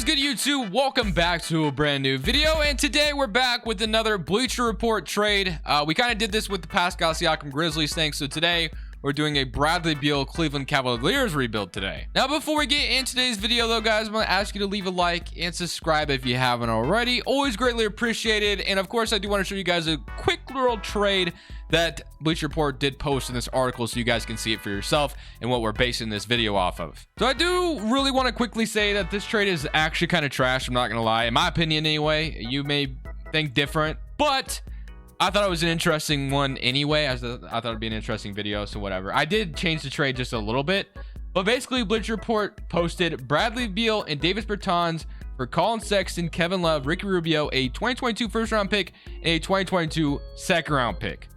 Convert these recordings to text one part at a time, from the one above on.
good, YouTube? Welcome back to a brand new video, and today we're back with another Bleacher Report trade. We kind of did this with the Pascal Siakam Grizzlies thing, so today we're doing a Bradley Beal Cleveland Cavaliers rebuild today. Now, before we get into today's video, though, guys, I'm going to ask you to leave a like and subscribe if you haven't already. Always greatly appreciated. And, of course, I do want to show you guys a quick little trade that Bleacher Report did post in this article so you guys can see it for yourself and what we're basing this video off of. So I do really want to quickly say that this trade is actually kind of trash. I'm not going to lie. In my opinion, anyway. You may think different, but I thought it was an interesting one anyway. I thought it'd be an interesting video, so whatever. I did change the trade just a little bit, but basically Bleacher Report posted Bradley Beal and Davis Bertans for Colin Sexton, Kevin Love, Ricky Rubio, a 2022 first round pick, and a 2022 second round pick.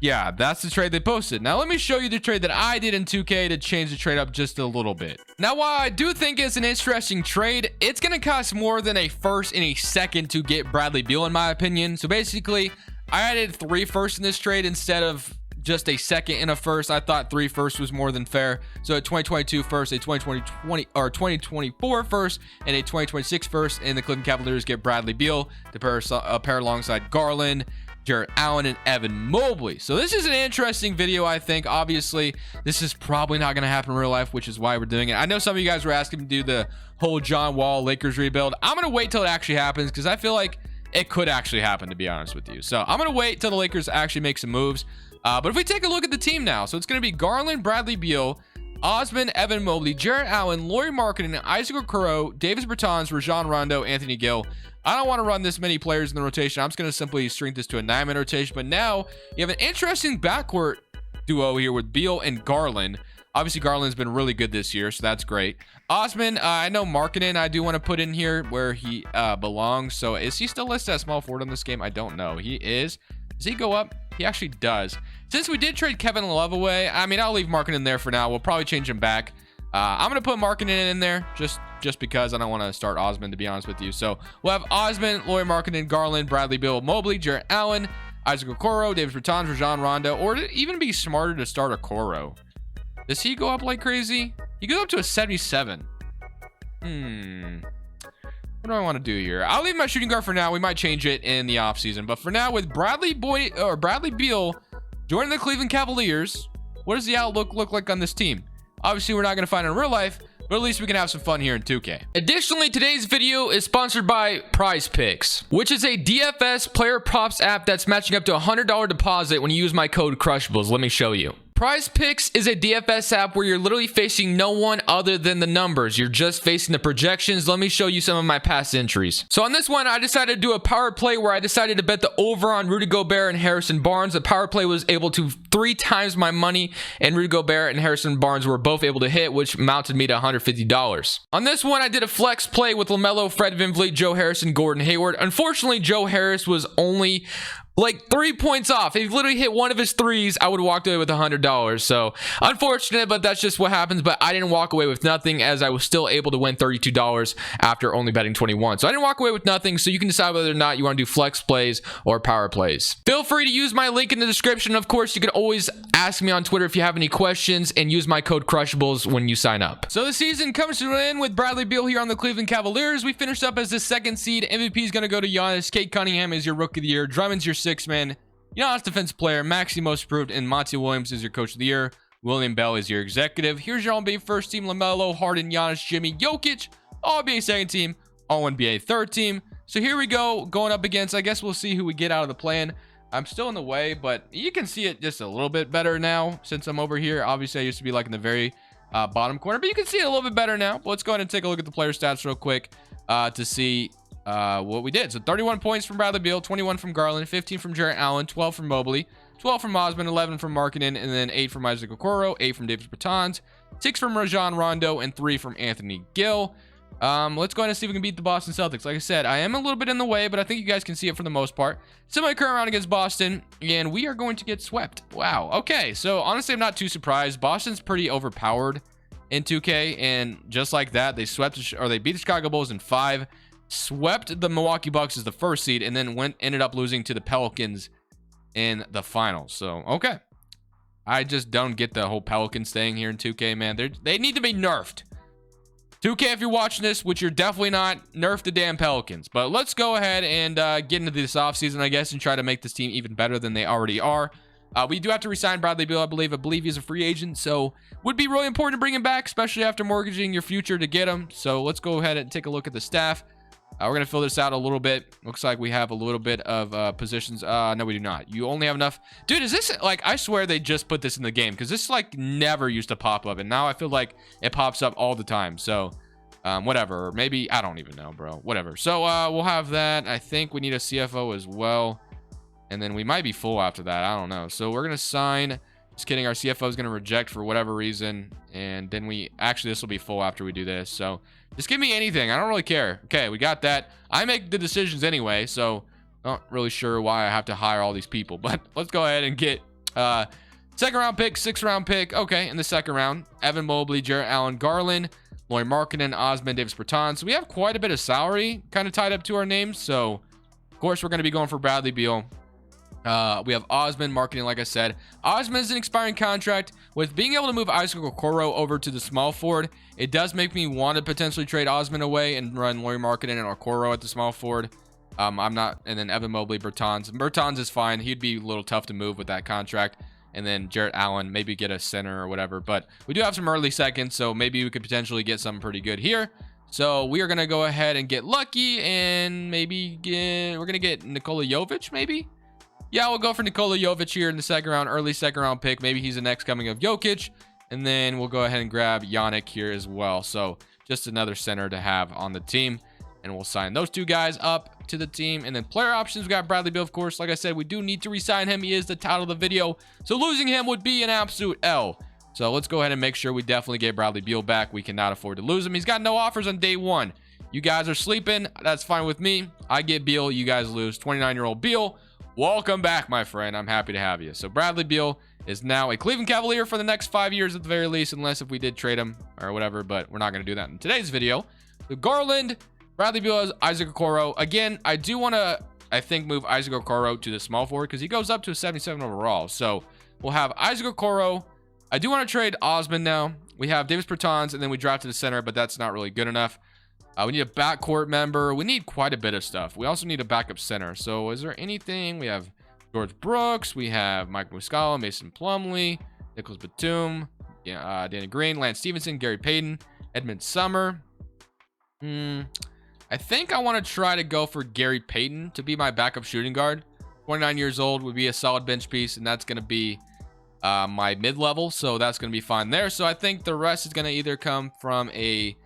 Yeah, that's the trade they posted. Now let me show you the trade that I did in 2K to change the trade up just a little bit. Now, while I do think it's an interesting trade, it's going to cost more than a first and a second to get Bradley Beal, in my opinion. So basically, I added 3 firsts in this trade instead of just a second and a first. I thought 3 firsts was more than fair. So a 2022 first, a 2024 first, and a 2026 first, and the Cleveland Cavaliers get Bradley Beal to pair alongside Garland, Jarrett Allen, and Evan Mobley. So this is an interesting video, I think. Obviously, this is probably not going to happen in real life, which is why we're doing it. I know some of you guys were asking me to do the whole John Wall Lakers rebuild. I'm going to wait till it actually happens because I feel like it could actually happen, to be honest with you. So I'm going to wait till the Lakers actually make some moves. But if we take a look at the team now, so it's going to be Garland, Bradley Beal, Osman, Evan Mobley, Jarrett Allen, Lauri Markkanen, Isaac Okoro, Davis Bertans, Rajon Rondo, Anthony Gill. I don't want to run this many players in the rotation. I'm just going to simply shrink this to a 9-man rotation. But now you have an interesting backcourt duo here with Beal and Garland. Obviously, Garland's been really good this year, so that's great. Osman, I know Markkanen I do want to put in here where he belongs. So is he still listed as small forward on this game? I don't know. He is. Does he go up? He actually does. Since we did trade Kevin Love away, I mean, I'll leave Markkanen there for now. We'll probably change him back. I'm going to put Markkanen in there just because I don't want to start Osman, to be honest with you. So we'll have Osman, Lauri Markkanen, Garland, Bradley Beal, Mobley, Jarrett Allen, Isaac Okoro, Davis Bertans, Rajon Rondo, or to even be smarter to start Okoro. Does he go up like crazy? He goes up to a 77. What do I want to do here? I'll leave my shooting guard for now. We might change it in the offseason. But for now, with Bradley Beal joining the Cleveland Cavaliers, what does the outlook look like on this team? Obviously, we're not going to find it in real life, but at least we can have some fun here in 2K. Additionally, today's video is sponsored by Prize Picks, which is a DFS player props app that's matching up to a $100 deposit when you use my code Crushables. Let me show you. Prize Picks is a DFS app where you're literally facing no one other than the numbers. You're just facing the projections. Let me show you some of my past entries. So on this one, I decided to do a power play where I decided to bet the over on Rudy Gobert and Harrison Barnes. The power play was able to 3 times my money, and Rudy Gobert and Harrison Barnes were both able to hit, which mounted me to $150. On this one, I did a flex play with LaMelo, Fred VanVleet, Joe Harrison, Gordon Hayward. Unfortunately, Joe Harris was only like 3 points off. If he literally hit one of his threes, I would have walked away with $100. So unfortunate, but that's just what happens. But I didn't walk away with nothing, as I was still able to win $32 after only betting 21. So I didn't walk away with nothing. So you can decide whether or not you want to do flex plays or power plays. Feel free to use my link in the description. Of course, you can always ask me on Twitter if you have any questions, and use my code Crushables when you sign up. So the season comes to an end with Bradley Beal here on the Cleveland Cavaliers. We finished up as the 2nd seed. MVP is going to go to Giannis. Kate Cunningham is your Rookie of the Year. Drummond's your 6th man. Giannis defensive player. Maxey most improved, and Monty Williams is your Coach of the Year. William Bell is your executive. Here's your All-NBA first team: LaMelo, Harden, Giannis, Jimmy, Jokic. All-NBA second team, All-NBA third team. So here we go, going up against, I guess we'll see who we get out of the plan. I'm still in the way, but you can see it just a little bit better now since I'm over here. Obviously, I used to be like in the very bottom corner, but you can see it a little bit better now. But let's go ahead and take a look at the player stats real quick to see what we did. So 31 points from Bradley Beal, 21 from Garland, 15 from Jarrett Allen, 12 from Mobley, 12 from Osman, 11 from Markkanen, and then 8 from Isaac Okoro, 8 from Davis Bertans, 6 from Rajon Rondo, and 3 from Anthony Gill. Let's go ahead and see if we can beat the Boston Celtics. Like I said, I am a little bit in the way, but I think you guys can see it for the most part. Semi-current round against Boston, and we are going to get swept. Wow. Okay, so honestly, I'm not too surprised. Boston's pretty overpowered in 2K, and just like that, they beat the Chicago Bulls in 5, swept the Milwaukee Bucks as the 1st seed, and then ended up losing to the Pelicans in the finals. So, okay. I just don't get the whole Pelicans thing here in 2K, man. They need to be nerfed. 2K, if you're watching this, which you're definitely not, nerf the damn Pelicans. But let's go ahead and get into this offseason, I guess, and try to make this team even better than they already are. We do have to resign Bradley Beal, I believe he's a free agent, so would be really important to bring him back, especially after mortgaging your future to get him. So let's go ahead and take a look at the staff. We're going to fill this out a little bit. Looks like we have a little bit of positions. No, we do not. You only have enough. Dude, is this, like, I swear they just put this in the game, because this, like, never used to pop up, and now I feel like it pops up all the time. So, whatever. Maybe, I don't even know, bro. Whatever. So, we'll have that. I think we need a CFO as well. And then we might be full after that. I don't know. So we're going to sign. Just kidding. Our CFO is going to reject for whatever reason. And then this will be full after we do this. So just give me anything. I don't really care. Okay, we got that. I make the decisions anyway. So not really sure why I have to hire all these people. But let's go ahead and get second round pick, 6th round pick. Okay, in the second round. Evan Mobley, Jarrett Allen, Garland, Lauri Markkanen, Osman, Davis Bertans. So we have quite a bit of salary kind of tied up to our names. So of course we're going to be going for Bradley Beal. We have Osman marketing, like I said. Osman is an expiring contract. With being able to move Isaac Okoro over to the small forward, it does make me want to potentially trade Osman away and run Lauri Markkanen and Okoro at the small forward. I'm not, and then Evan Mobley, Bertans. Bertans is fine. He'd be a little tough to move with that contract. And then Jarrett Allen, maybe get a center or whatever. But we do have some early seconds, so maybe we could potentially get something pretty good here. So we are going to go ahead and get lucky and maybe we're going to get Nikola Jovic, maybe? Yeah, we'll go for Nikola Jovic here in the second round, early second round pick. Maybe he's the next coming of Jokic. And then we'll go ahead and grab Yannick here as well. So just another center to have on the team. And we'll sign those two guys up to the team. And then player options, we got Bradley Beal, of course. Like I said, we do need to re-sign him. He is the title of the video. So losing him would be an absolute L. So let's go ahead and make sure we definitely get Bradley Beal back. We cannot afford to lose him. He's got no offers on day one. You guys are sleeping. That's fine with me. I get Beal. You guys lose. 29-year-old Beal. Welcome back, my friend. I'm happy to have you. So Bradley Beal is now a Cleveland Cavalier for the next 5 years at the very least, unless if we did trade him or whatever, but we're not going to do that in today's video. So Garland, Bradley Beal, Isaac Okoro. Again, I do want to, I think, move Isaac Okoro to the small forward because he goes up to a 77 overall. So we'll have Isaac Okoro. I do want to trade Osman now. We have Davis Bertans, and then we drafted a center, but that's not really good enough. We need a backcourt member. We need quite a bit of stuff. We also need a backup center. So is there anything? We have George Brooks. We have Mike Muscala, Mason Plumlee, Nicholas Batum, Danny Green, Lance Stevenson, Gary Payton, Edmund Summer. I think I want to try to go for Gary Payton to be my backup shooting guard. 29 years old, would be a solid bench piece, and that's going to be my mid-level. So that's going to be fine there. So I think the rest is going to either come from a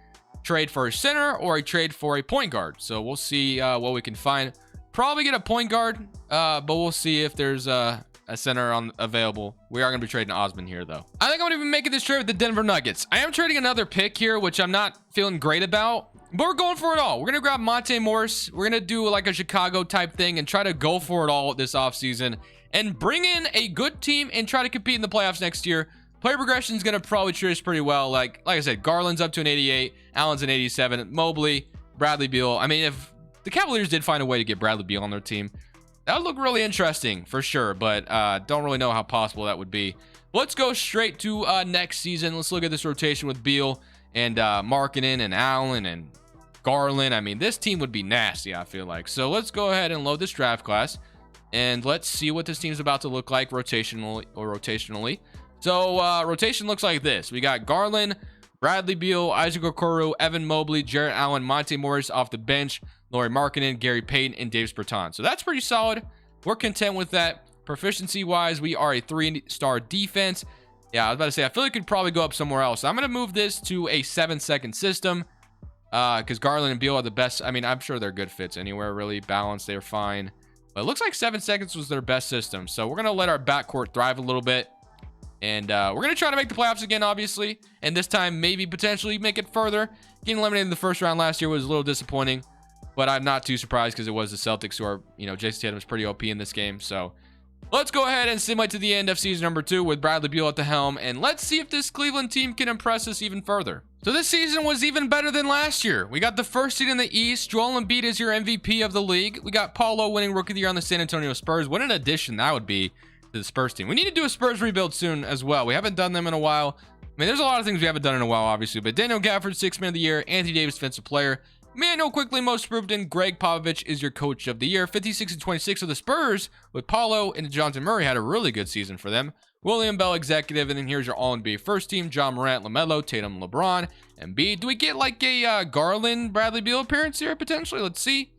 trade for a center or a trade for a point guard. So we'll see what we can find. Probably get a point guard, but we'll see if there's a center available. We are going to be trading Osman here, though. I think I'm going to be making this trade with the Denver Nuggets. I am trading another pick here, which I'm not feeling great about, but we're going for it all. We're going to grab Monte Morris. We're going to do like a Chicago type thing and try to go for it all this offseason and bring in a good team and try to compete in the playoffs next year. Player progression is going to probably treat us pretty well. Like I said, Garland's up to an 88. Allen's an 87. Mobley, Bradley Beal. I mean, if the Cavaliers did find a way to get Bradley Beal on their team, that would look really interesting for sure. But don't really know how possible that would be. Let's go straight to next season. Let's look at this rotation with Beal and Markkanen and Allen and Garland. I mean, this team would be nasty, I feel like. So let's go ahead and load this draft class. And let's see what this team is about to look like rotationally. So rotation looks like this. We got Garland, Bradley Beal, Isaac Okoro, Evan Mobley, Jarrett Allen, Monte Morris off the bench, Lauri Markkanen, Gary Payton, and Davis Bertans. So that's pretty solid. We're content with that. Proficiency-wise, we are a 3-star defense. Yeah, I was about to say, I feel like it could probably go up somewhere else. So I'm going to move this to a 7-second system because Garland and Beal are the best. I mean, I'm sure they're good fits anywhere, really balanced. They're fine. But it looks like 7 seconds was their best system. So we're going to let our backcourt thrive a little bit. And we're going to try to make the playoffs again, obviously. And this time, maybe potentially make it further. Getting eliminated in the first round last year was a little disappointing. But I'm not too surprised because it was the Celtics who are, Jason Tatum was pretty OP in this game. So let's go ahead and simulate to the end of season number 2 with Bradley Beal at the helm. And let's see if this Cleveland team can impress us even further. So this season was even better than last year. We got the first seed in the East. Joel Embiid is your MVP of the league. We got Paulo winning Rookie of the Year on the San Antonio Spurs. What an addition that would be to the Spurs team. We need to do a Spurs rebuild soon as well. We haven't done them in a while. mean, there's a lot of things we haven't done in a while, obviously, but Daniel Gafford, 6th man of the year. Anthony Davis, defensive player. Manuel quickly most improved, and Greg Popovich is your coach of the year. 56 and 26 of the Spurs with Paulo and DeJounte Murray had a really good season for them. William Bell, executive, and then here's your all-NBA first team: John Morant, LaMelo, Tatum, LeBron, and Embiid. Do we get like a Garland, Bradley Beal appearance here potentially? Let's see.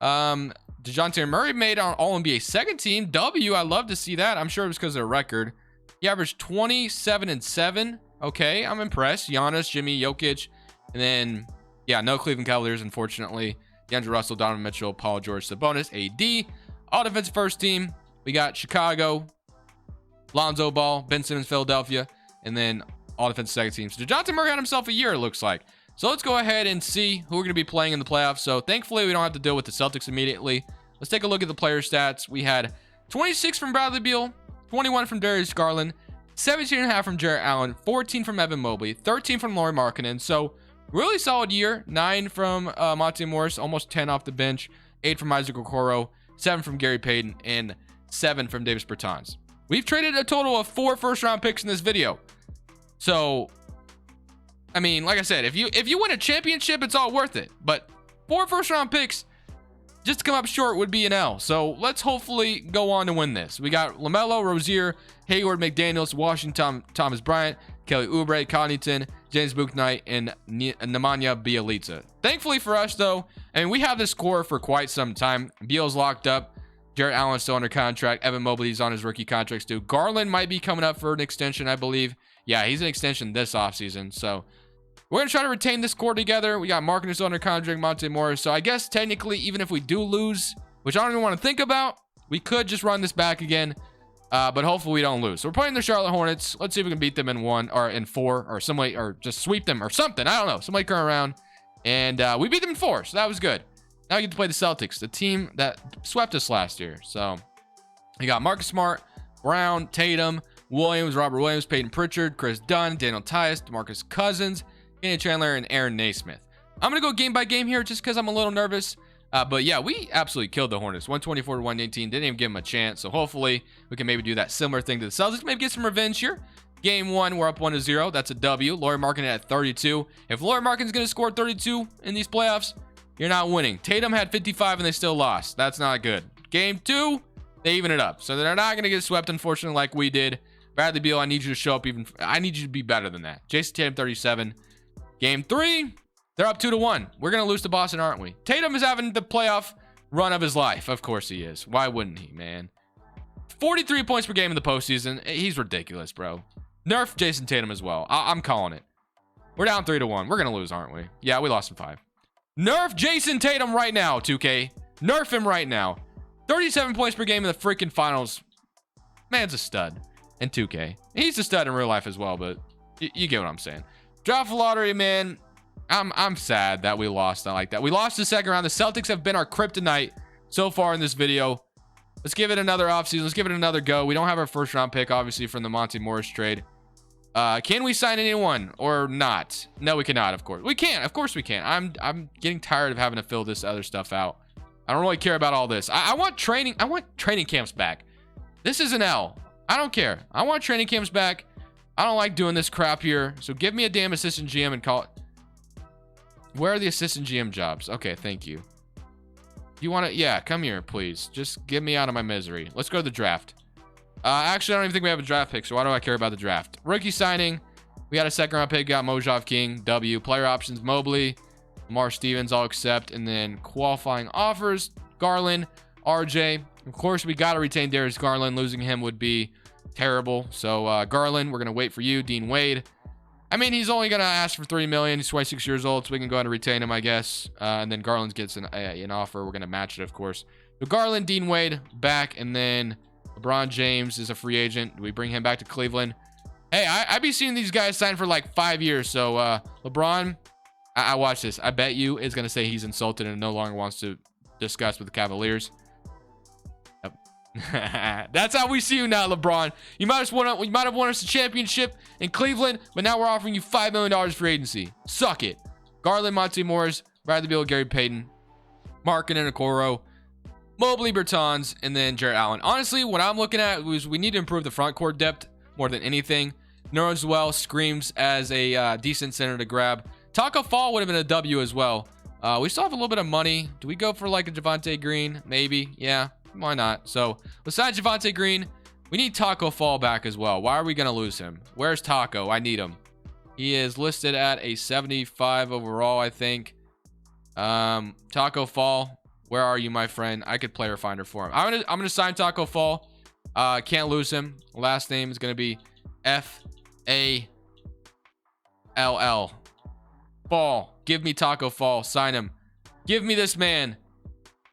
DeJounte Murray made on all-NBA second team. W, I love to see that. I'm sure it was because of their record. He averaged 27 and 7. Okay, I'm impressed. Giannis, Jimmy, Jokic, and then yeah, no Cleveland Cavaliers, unfortunately. DeAndre Russell, Donovan Mitchell, Paul George, Sabonis, AD. All defensive first team. We got Chicago, Lonzo Ball, Ben Simmons, Philadelphia, and then all defensive second team. So DeJounte Murray had himself a year, it looks like. So let's go ahead and see who we're going to be playing in the playoffs. So thankfully, we don't have to deal with the Celtics immediately. Let's take a look at the player stats. We had 26 from Bradley Beal, 21 from Darius Garland, 17.5 from Jarrett Allen, 14 from Evan Mobley, 13 from Lauri Markkanen. So really solid year. 9 from Monte Morris, almost 10 off the bench. 8 from Isaac Okoro, 7 from Gary Payton, and 7 from Davis Bertans. We've traded a total of 4 first-round picks in this video. So, I mean, like I said, if you win a championship, it's all worth it. But 4 first-round picks just to come up short would be an L. So let's hopefully go on to win this. We got LaMelo, Rozier, Hayward, McDaniels, Washington, Thomas Bryant, Kelly Oubre, Connaughton, James Bouknight, and Nemanja Bjelica. Thankfully for us, though, I mean, we have this core for quite some time. Beal's locked up. Jarrett Allen's still under contract. Evan Mobley's on his rookie contracts, too. Garland might be coming up for an extension, I believe. Yeah, he's an extension this offseason. So we're going to try to retain this core together. We got Markkanen still under contract, Monte Morris. So I guess technically, even if we do lose, which I don't even want to think about, we could just run this back again. But hopefully we don't lose. So we're playing the Charlotte Hornets. Let's see if we can beat them in 1 or in 4 or some way, or just sweep them or something. I don't know. Somebody come around. And we beat them in 4, so that was good. Now we get to play the Celtics, the team that swept us last year. So you got Marcus Smart, Brown, Tatum, Williams, Robert Williams, Peyton Pritchard, Chris Dunn, Daniel Tice, DeMarcus Cousins, Kenny Chandler, and Aaron Naismith. I'm going to go game by game here just because I'm a little nervous. But yeah, we absolutely killed the Hornets. 124 to 118. Didn't even give them a chance. So hopefully we can maybe do that similar thing to the Celtics. Maybe get some revenge here. Game 1, we're up 1-0. That's a W. Lauri Markkanen at 32. If Lauri Markkanen's going to score 32 in these playoffs, you're not winning. Tatum had 55 and they still lost. That's not good. Game 2, they even it up. So they're not going to get swept, unfortunately, like we did. Bradley Beal, I need you to show up even. I need you to be better than that. Jason Tatum, 37. Game 3, they're up 2-1. We're going to lose to Boston, aren't we? Tatum is having the playoff run of his life. Of course he is. Why wouldn't he, man? 43 points per game in the postseason. He's ridiculous, bro. Nerf Jason Tatum as well. I'm calling it. We're down 3-1. We're going to lose, aren't we? Yeah, we lost in 5. Nerf Jason Tatum right now, 2K. Nerf him right now. 37 points per game in the freaking finals. Man's a stud in 2K. He's a stud in real life as well, but you get what I'm saying. Draft lottery, man. I'm sad that we lost like that. We lost the second round. The Celtics have been our kryptonite so far in this video. Let's give it another offseason. Let's give it another go. We don't have our first round pick, obviously, from the Monte Morris trade. Can we sign anyone or not? No, we cannot, of course. We can. Of course we can. I'm getting tired of having to fill this other stuff out. I don't really care about all this. I want training. I want training camps back. This is an L. I don't care. I want training camps back. I don't like doing this crap here. So give me a damn assistant GM and call it. Where are the assistant GM jobs? Okay, thank you. You want to? Yeah, come here, please. Just get me out of my misery. Let's go to the draft. Actually, I don't even think we have a draft pick, so why do I care about the draft? Rookie signing. We got a second round pick. Got Mojave King. W. Player options. Mobley. Lamar Stevens. All accept. And then qualifying offers. Garland. RJ. Of course, we got to retain Darius Garland. Losing him would be terrible. So, Garland, we're going to wait for you. Dean Wade. I mean, he's only going to ask for $3 million. He's 26 years old, so we can go ahead and retain him, I guess. And then Garland gets an offer. We're going to match it, of course. So Garland, Dean Wade, back. And then LeBron James is a free agent. Do we bring him back to Cleveland? Hey, I be seeing these guys sign for like 5 years. So LeBron, I watch this. I bet you is going to say he's insulted and no longer wants to discuss with the Cavaliers. That's how we see you now, LeBron. You might have won us a championship in Cleveland, but now we're offering you $5 million for agency. Suck it. Garland, Monte Morris, Bradley Beal, Gary Payton, Markkanen, Okoro, Mobley, Bertans, and then Jarrett Allen. Honestly, what I'm looking at is we need to improve the front court depth more than anything. Nerlens well screams as a decent center to grab. Taco Fall would have been a W as well. We still have a little bit of money. Do we go for like a Javonte Green? Maybe. Yeah, why not? So besides Javonte Green, we need Taco Fall back as well. Why are we going to lose him? Where's Taco? I need him. He is listed at a 75 overall, I think. Taco Fall, where are you, my friend? I could player finder for him. I'm gonna sign Taco Fall. Can't lose him. Last name is going to be F-A-L-L. Fall. Give me Taco Fall. Sign him. Give me this man.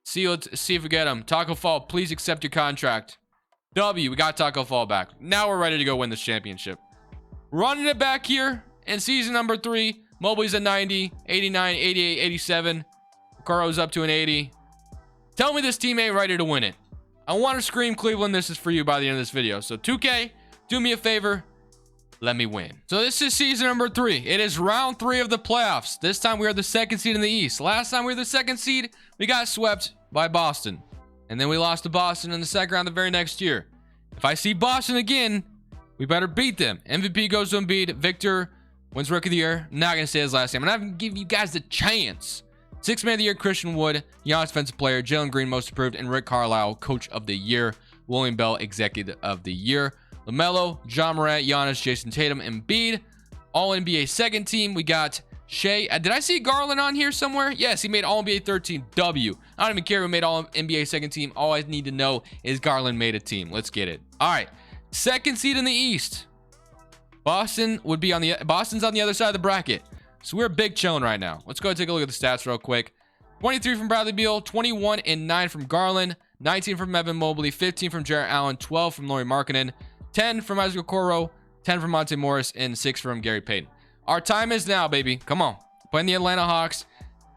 See if we get him. Taco Fall, please accept your contract. W. We got Taco Fall back. Now we're ready to go win this championship. Running it back here in season number 3. Mobley's a 90, 89, 88, 87. Caro's up to an 80. Tell me this team ain't ready to win it. I want to scream Cleveland, this is for you by the end of this video. So 2K, do me a favor. Let me win. So this is season number 3. It is round 3 of the playoffs. This time we are the 2nd seed in the East. Last time we were the 2nd seed, we got swept by Boston. And then we lost to Boston in the 2nd round the very next year. If I see Boston again, we better beat them. MVP goes to Embiid. Victor wins Rookie of the Year. Not going to say his last name. I'm not going to give you guys the chance. 6th Man of the Year, Christian Wood. Giannis Defensive Player. Jalen Green, Most Improved. And Rick Carlisle, Coach of the Year. William Bell, Executive of the Year. LaMelo, John Morant, Giannis, Jason Tatum, Embiid. All NBA 2nd team. We got Shea. Did I see Garland on here somewhere? Yes, he made All NBA 3rd team. W. I don't even care who made All NBA 2nd team. All I need to know is Garland made a team. Let's get it. All right. 2nd seed in the East. Boston's on the other side of the bracket. So we're big chilling right now. Let's go take a look at the stats real quick. 23 from Bradley Beal, 21 and 9 from Garland, 19 from Evan Mobley, 15 from Jarrett Allen, 12 from Lauri Markkanen, 10 from Isaac Okoro, 10 from Monte Morris, and 6 from Gary Payton. Our time is now, baby. Come on. Playing the Atlanta Hawks.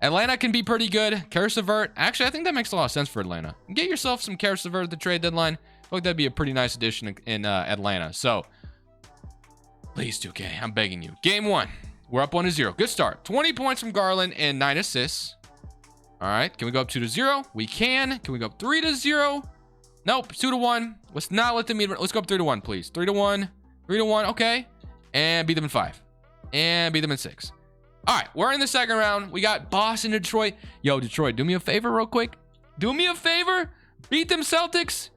Atlanta can be pretty good. Karis LeVert. Actually, I think that makes a lot of sense for Atlanta. Get yourself some Karis LeVert at the trade deadline. I feel like that'd be a pretty nice addition in Atlanta. So, please, 2K. I'm begging you. Game 1. We're up 1-0. Good start. 20 points from Garland and 9 assists. All right. Can we go up 2-0? We can. Can we go up 3-0? Nope. 2-1. Let's not let them meet. Let's go up 3-1, please. 3-1. 3-1. Okay. And beat them in 5. And beat them in 6. All right. We're in the 2nd round. We got Boston, Detroit. Yo, Detroit, do me a favor real quick. Do me a favor. Beat them Celtics.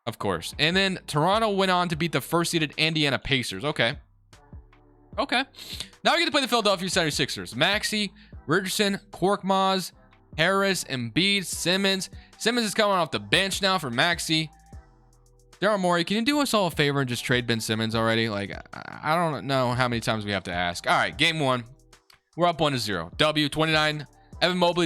Of course. And then Toronto went on to beat the 1st seeded Indiana Pacers. Okay. Okay. Now we get to play the Philadelphia 76ers. Maxey, Richardson, Korkmaz, Harris, Embiid, Simmons. Simmons is coming off the bench now for Maxey. Daryl Morey, can you do us all a favor and just trade Ben Simmons already? Like, I don't know how many times we have to ask. All right, game 1. We're up 1-0. W, 29. Evan Mobley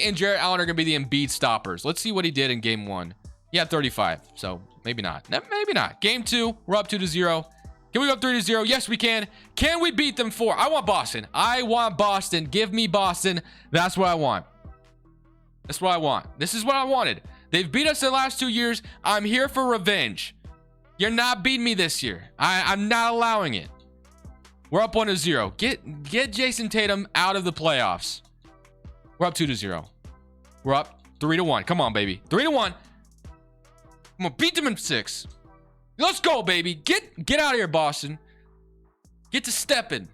and Jarrett Allen are going to be the Embiid stoppers. Let's see what he did in game 1. He had 35, so maybe not. Maybe not. Game 2, we're up 2-0. Can we go up 3-0? Yes, we can. Can we beat them 4? I want Boston. I want Boston. Give me Boston. That's what I want. That's what I want. This is what I wanted. They've beat us the last 2 years. I'm here for revenge. You're not beating me this year. I'm not allowing it. We're up 1-0. Get Jason Tatum out of the playoffs. We're up 2-0. We're up 3-1. Come on, baby. 3-1. I'm gonna beat them in 6. Let's go, baby. Get out of here, Boston. Get to stepping.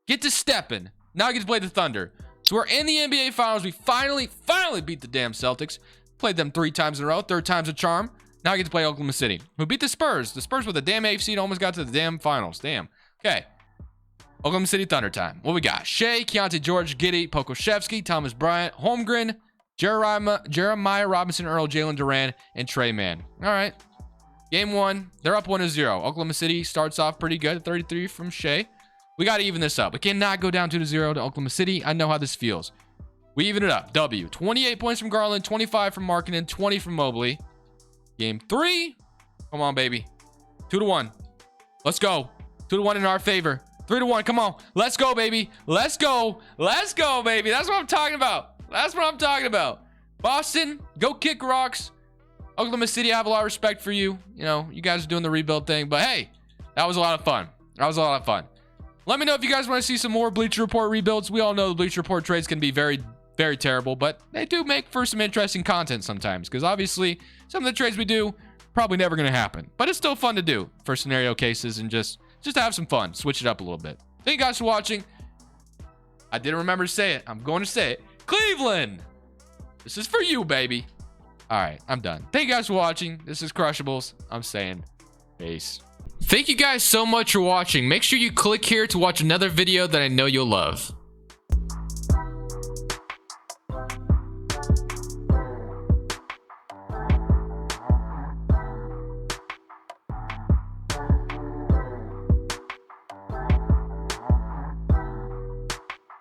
Get to stepping. Now I get to play the Thunder. So we're in the NBA Finals. We finally beat the damn Celtics. Played them 3 times in a row. 3rd time's a charm. Now I get to play Oklahoma City, who beat the Spurs. The Spurs with a damn AFC and almost got to the damn finals. Damn. Okay. Oklahoma City Thunder time. What we got? Shea, Keontae George, Giddey, Pokusevski, Thomas Bryant, Holmgren, Jeremiah Robinson, Earl, Jalen Duran, and Trey Mann. All right. Game 1. They're up 1-0. Oklahoma City starts off pretty good. 33 from Shea. We got to even this up. We cannot go down 2-0 to Oklahoma City. I know how this feels. We even it up. W. 28 points from Garland, 25 from Markkanen, 20 from Mobley. Game 3. Come on, baby. 2-1. Let's go. 2-1 in our favor. 3-1. Come on. Let's go, baby. Let's go. Let's go, baby. That's what I'm talking about. That's what I'm talking about. Boston, go kick rocks. Oklahoma City, I have a lot of respect for you. You know, you guys are doing the rebuild thing. But hey, that was a lot of fun. That was a lot of fun. Let me know if you guys want to see some more Bleacher Report rebuilds. We all know the Bleacher Report trades can be very, very terrible, but they do make for some interesting content sometimes, because obviously some of the trades we do Probably never gonna happen, but it's still fun to do for scenario cases and just to have some fun, switch it up a little bit. Thank you guys for watching. I didn't remember to say it. I'm going to say it. Cleveland, this is for you, baby. All right, I'm done. Thank you guys for watching. This is Crushables. I'm saying peace. Thank you guys so much for watching. Make sure you click here to watch another video that I know you'll love.